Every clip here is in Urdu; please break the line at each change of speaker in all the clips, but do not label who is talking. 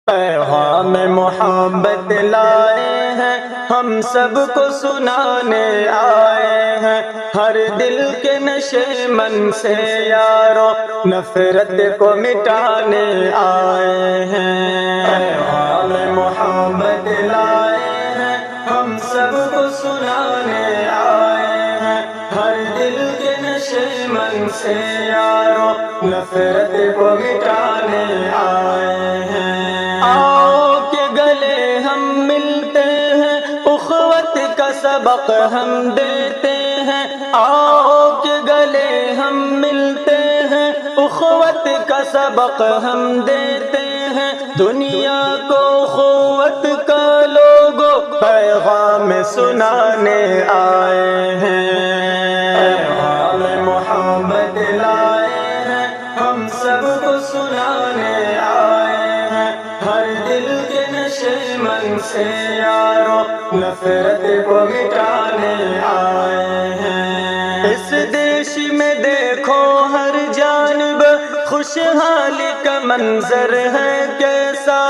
پیغام محبت لائے ہیں، ہم سب کو سنانے آئے ہیں، ہر دل کے نشے من سے یارو نفرت کو مٹانے آئے ہیں۔ پیغام محبت لائے ہیں، ہم سب کو سنانے آئے ہیں، ہر دل کے نشے من سے یارو نفرت کو مٹانے آئے ہیں۔ آؤ کہ گلے ہم ملتے ہیں، اخوت کا سبق ہم دیتے ہیں، آؤ کہ گلے ہم ملتے ہیں، اخوت کا سبق ہم دیتے ہیں، دنیا کو اخوت کا لوگو پیغام سنانے آئے ہیں۔ پیغام محبت لائے ہیں، ہم سب کو سنانے آئے ہیں، ہر دل کے نشے من سے یارو نفرت کو مٹانے آئے ہیں۔ اس دیش میں دیکھو ہر جانب خوشحالی کا منظر ہے کیسا،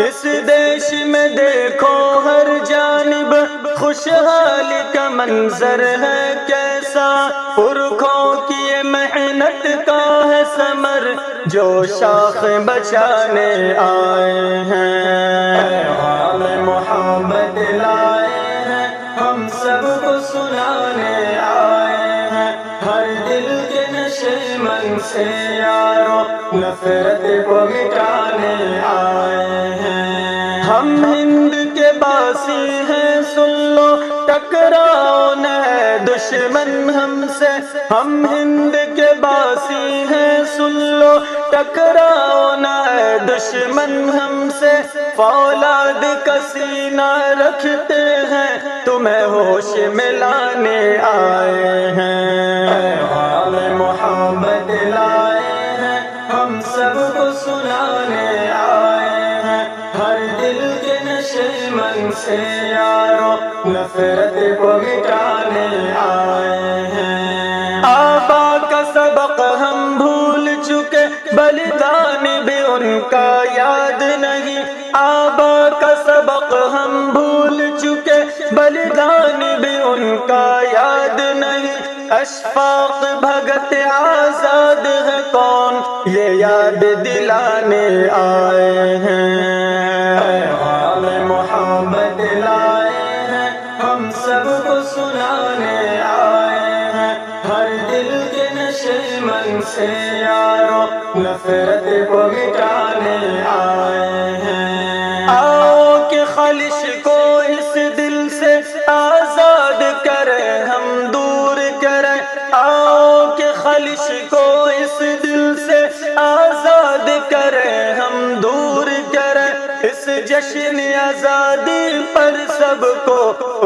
اس دیش میں دیکھو ہر جانب خوشحالی کا منظر ہے کیسا، پرکھوں کی یہ محنت کا ہے ثمر جو شاخ بچانے آئے ہیں۔ پیغام محبت لائے ہیں، ہم سب کو سنانے آئے ہیں، ہر دل کے نشے من سے یارو نفرت کو مٹانے آئے ہیں۔ ہم ہند کے باسی ہیں سن لو، ٹکراؤ نہ ہے دشمن ہم سے، ہم ہند کے باسی ہیں سن لو، ٹکراؤ نہ ہے دشمن ہم سے، فولاد کا سینہ رکھتے ہیں، تمہیں ہوش میں لانے آئے ہیں۔ پیغام محبت لائے ہیں، ہم سب کو سنانے آئے ہیں، ہر دل کے نشے من سے یارو نفرت کو مٹانے آئے ہیں۔ آبا کا سبق ہم بھول چکے، بلیدان بھی ان کا یاد نہیں، آبا کا سبق ہم بھول چکے، بلیدان بھی ان کا یاد نہیں، اشفاق بھگت آزاد ہے کون یہ یاد دلانے آئے ہیں۔ پیغام محبت لائے ہیں، ہم سب کو سنانے آئے ہیں، ہر دل کے نشے من سے یارو نفرت کو مٹانے آئے ہیں۔ آؤ کہ خلش کو اس دل سے آزاد کریں ہم دور کریں، آؤ کہ خلش کو اس دل سے آزاد کریں ہم دور کریں، اس جشن آزادی پر سب کو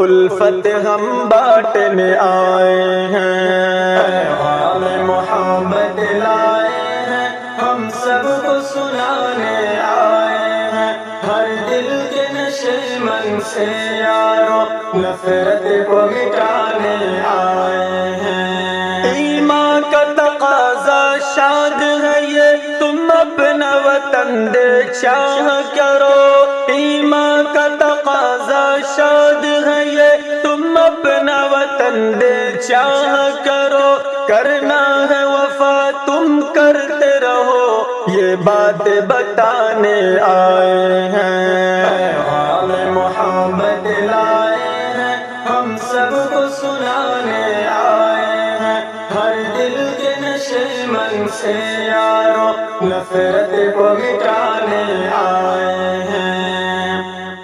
الفت ہم بانٹنے آئے ہیں۔ پیغام محبت لائے ہیں، ہم سب کو سنانے آئے ہیں، ہر دل کے نشے من سے یارو نفرت کو مٹانے آئے ہیں۔ ایمان کا تقاضا شاد ہے یہ، تم اپنا وطن دے چاہ کرو، ایمان کا تقاضا شاد ہے یہ، تم اپنا وطن دے چاہ کرو، کرنا ہے وفا تم کرتے رہو، یہ بات بتانے آئے ہیں۔ پیغام محبت لائے ہیں، ہم سب کو سنانے آئے ہیں، ہر دل کے نشے من سے یارو نفرت کو مٹانے آئے